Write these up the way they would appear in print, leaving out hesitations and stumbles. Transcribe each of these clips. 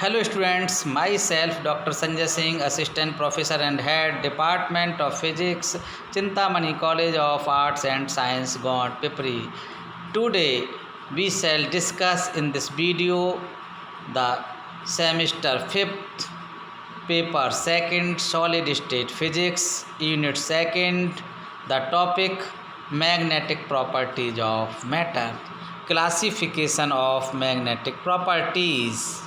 Hello students, myself Dr. Sanjay Singh, Assistant Professor and Head Department of Physics, Chintamani College of Arts and Science, Gaunt, Pipri. Today we shall discuss in this video the semester 5th paper 2nd Solid State Physics, Unit 2nd, the topic Magnetic Properties of Matter, Classification of Magnetic Properties.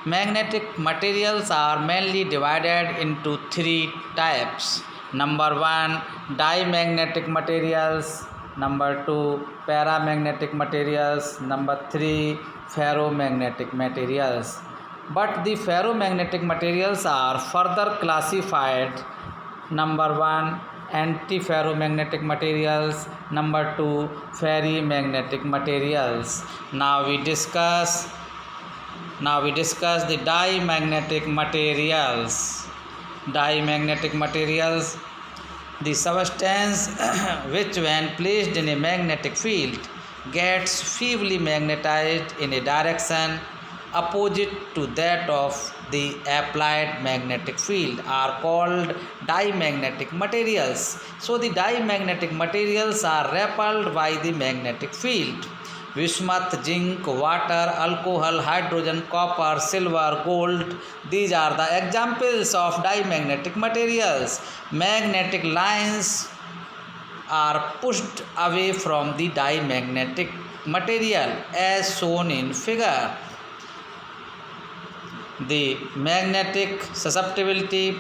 Magnetic materials are mainly divided into three types. Number 1, diamagnetic materials. Number 2, paramagnetic materials. Number 3, ferromagnetic materials. But the ferromagnetic materials are further classified. Number 1, antiferromagnetic materials. Number 2, ferrimagnetic materials. Now we discuss the diamagnetic materials. Diamagnetic materials, the substance which when placed in a magnetic field gets feebly magnetized in a direction opposite to that of the applied magnetic field are called diamagnetic materials. So the diamagnetic materials are repelled by the magnetic field. Bismuth, zinc, water, alcohol, hydrogen, copper, silver, gold. These are the examples of diamagnetic materials. Magnetic lines are pushed away from the diamagnetic material as shown in figure. The magnetic susceptibility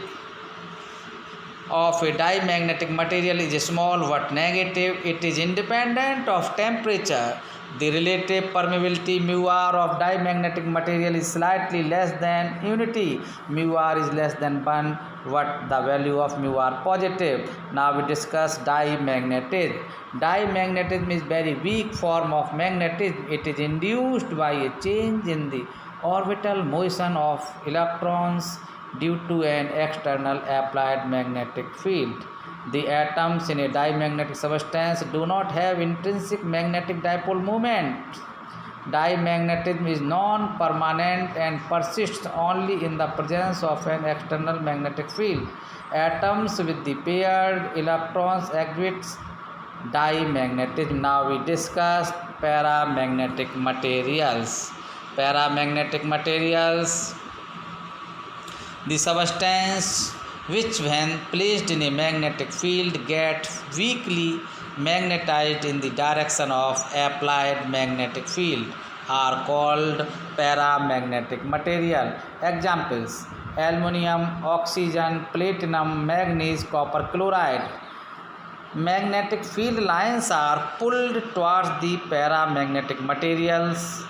of a diamagnetic material is small but negative. It is independent of temperature. The relative permeability μr of diamagnetic material is slightly less than unity. μr is less than 1, but the value of μr positive. Now we discuss diamagnetism. Diamagnetism is very weak form of magnetism. It is induced by a change in the orbital motion of electrons due to an external applied magnetic field. The atoms in a diamagnetic substance do not have intrinsic magnetic dipole moment. Diamagnetism is non-permanent and persists only in the presence of an external magnetic field. Atoms with the paired electrons exhibit diamagnetism. Now we discuss paramagnetic materials. Paramagnetic materials, the substance which when placed in a magnetic field get weakly magnetized in the direction of applied magnetic field are called paramagnetic material. Examples: aluminum, oxygen, platinum, manganese, copper chloride. Magnetic field lines are pulled towards the paramagnetic materials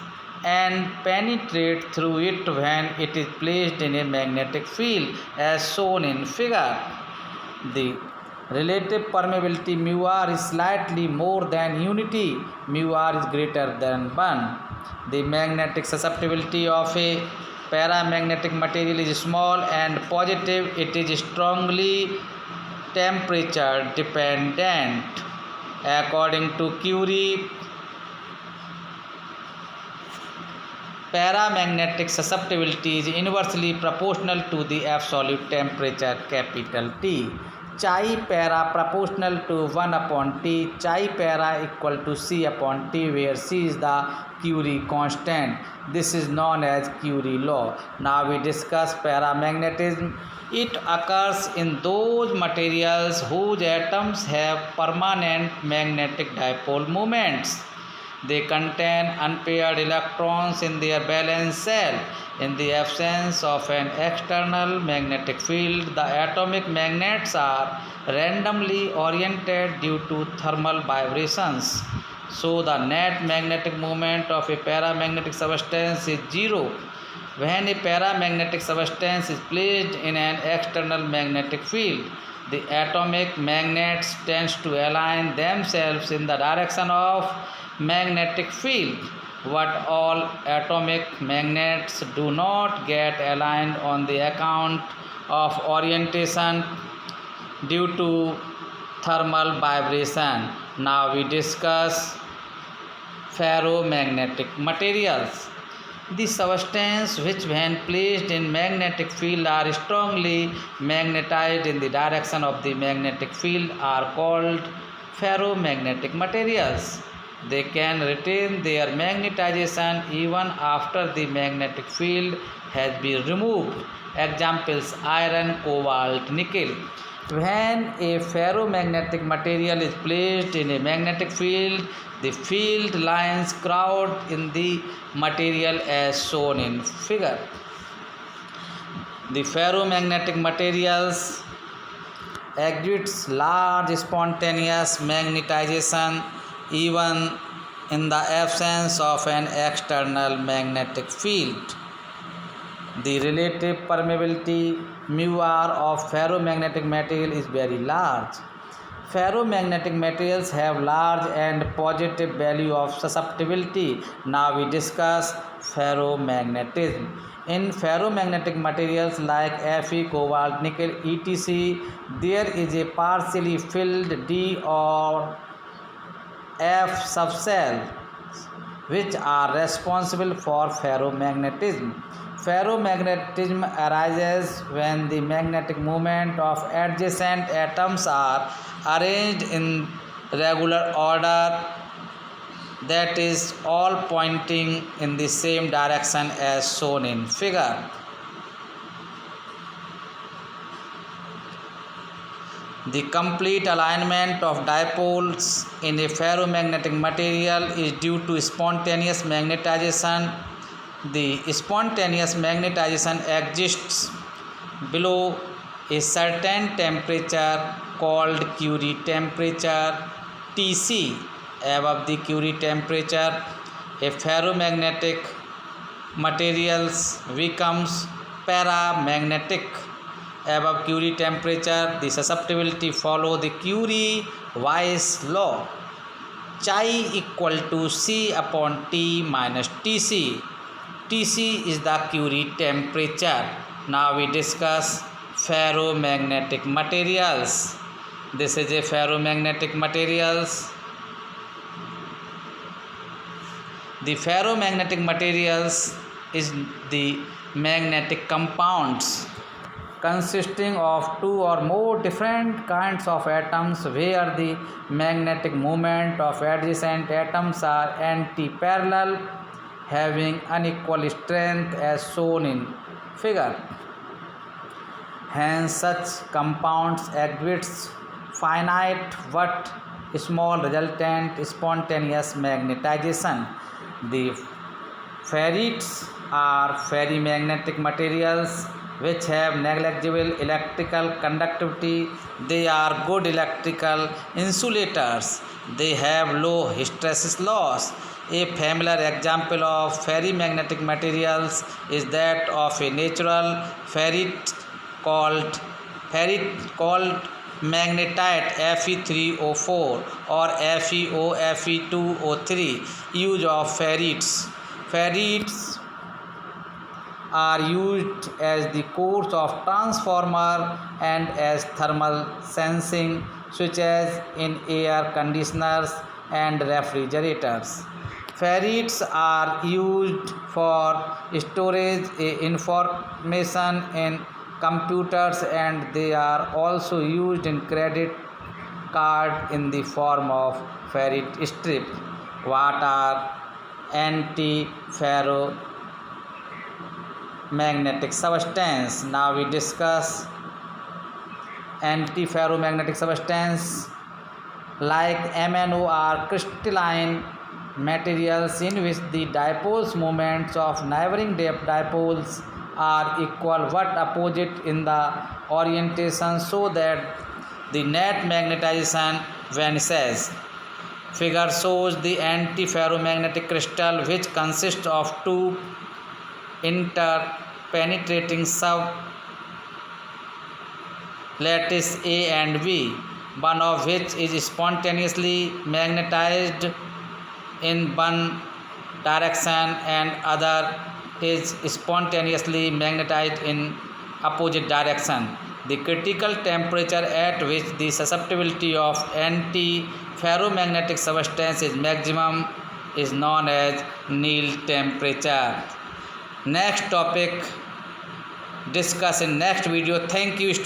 and penetrate through it when it is placed in a magnetic field as shown in figure. The relative permeability μr is slightly more than unity. μr is greater than 1. The magnetic susceptibility of a paramagnetic material is small and positive. It is strongly temperature dependent. According to Curie, paramagnetic susceptibility is inversely proportional to the absolute temperature capital T. Chi para proportional to 1 upon T, chi para equal to C upon T, where C is the Curie constant. This is known as Curie law. Now we discuss paramagnetism. It occurs in those materials whose atoms have permanent magnetic dipole moments. They contain unpaired electrons in their valence shell. In the absence of an external magnetic field, the atomic magnets are randomly oriented due to thermal vibrations. So the net magnetic moment of a paramagnetic substance is zero. When a paramagnetic substance is placed in an external magnetic field, the atomic magnets tend to align themselves in the direction of magnetic field, but all atomic magnets do not get aligned on the account of orientation due to thermal vibration. Now we discuss ferromagnetic materials. The substances which when placed in magnetic field are strongly magnetized in the direction of the magnetic field are called ferromagnetic materials. They can retain their magnetization even after the magnetic field has been removed. Examples: iron, cobalt, nickel. When a ferromagnetic material is placed in a magnetic field, the field lines crowd in the material as shown in figure. The ferromagnetic materials exhibits large spontaneous magnetization even in the absence of an external magnetic field. The relative permeability μr of ferromagnetic material is very large. Ferromagnetic materials have large and positive value of susceptibility. Now we discuss ferromagnetism. In ferromagnetic materials like Fe, cobalt, nickel, etc., there is a partially filled D or F subshell which are responsible for ferromagnetism. Ferromagnetism arises when the magnetic moment of adjacent atoms are arranged in regular order, that is, all pointing in the same direction as shown in figure. The complete alignment of dipoles in a ferromagnetic material is due to spontaneous magnetization. The spontaneous magnetization exists below a certain temperature called Curie temperature Tc. Above the Curie temperature, a ferromagnetic materials becomes paramagnetic. Above Curie temperature, the susceptibility follow the Curie-Weiss law. Chi equal to C upon T minus Tc. Tc is the Curie temperature. Now we discuss ferromagnetic materials. This is a ferromagnetic materials. The ferromagnetic materials is the magnetic compounds consisting of two or more different kinds of atoms where the magnetic moment of adjacent atoms are anti-parallel, having unequal strength as shown in figure. Hence such compounds exhibits finite but small resultant spontaneous magnetization. The ferrites are ferrimagnetic materials which have negligible electrical conductivity. They are good electrical insulators. They have low hysteresis loss. A familiar example of ferrimagnetic materials is that of a natural ferrite called magnetite Fe3O4 or FeO Fe2O3. Use of ferrites. Ferrites are used as the cores of transformer and as thermal sensing switches in air conditioners and refrigerators. Ferrites are used for storage information in computers, and they are also used in credit card in the form of ferrite strip. What are antiferromagnetic substance? Now we discuss antiferromagnetic substance like MnO are crystalline materials in which the dipoles moments of neighboring dipoles are equal but opposite in the orientation, so that the net magnetization vanishes. Figure shows the antiferromagnetic crystal which consists of two interpenetrating sublattice A and B, one of which is spontaneously magnetized in one direction and other is spontaneously magnetized in opposite direction. The critical temperature at which the susceptibility of antiferromagnetic substance is maximum is known as Néel temperature. next topic discuss in next video. Thank you.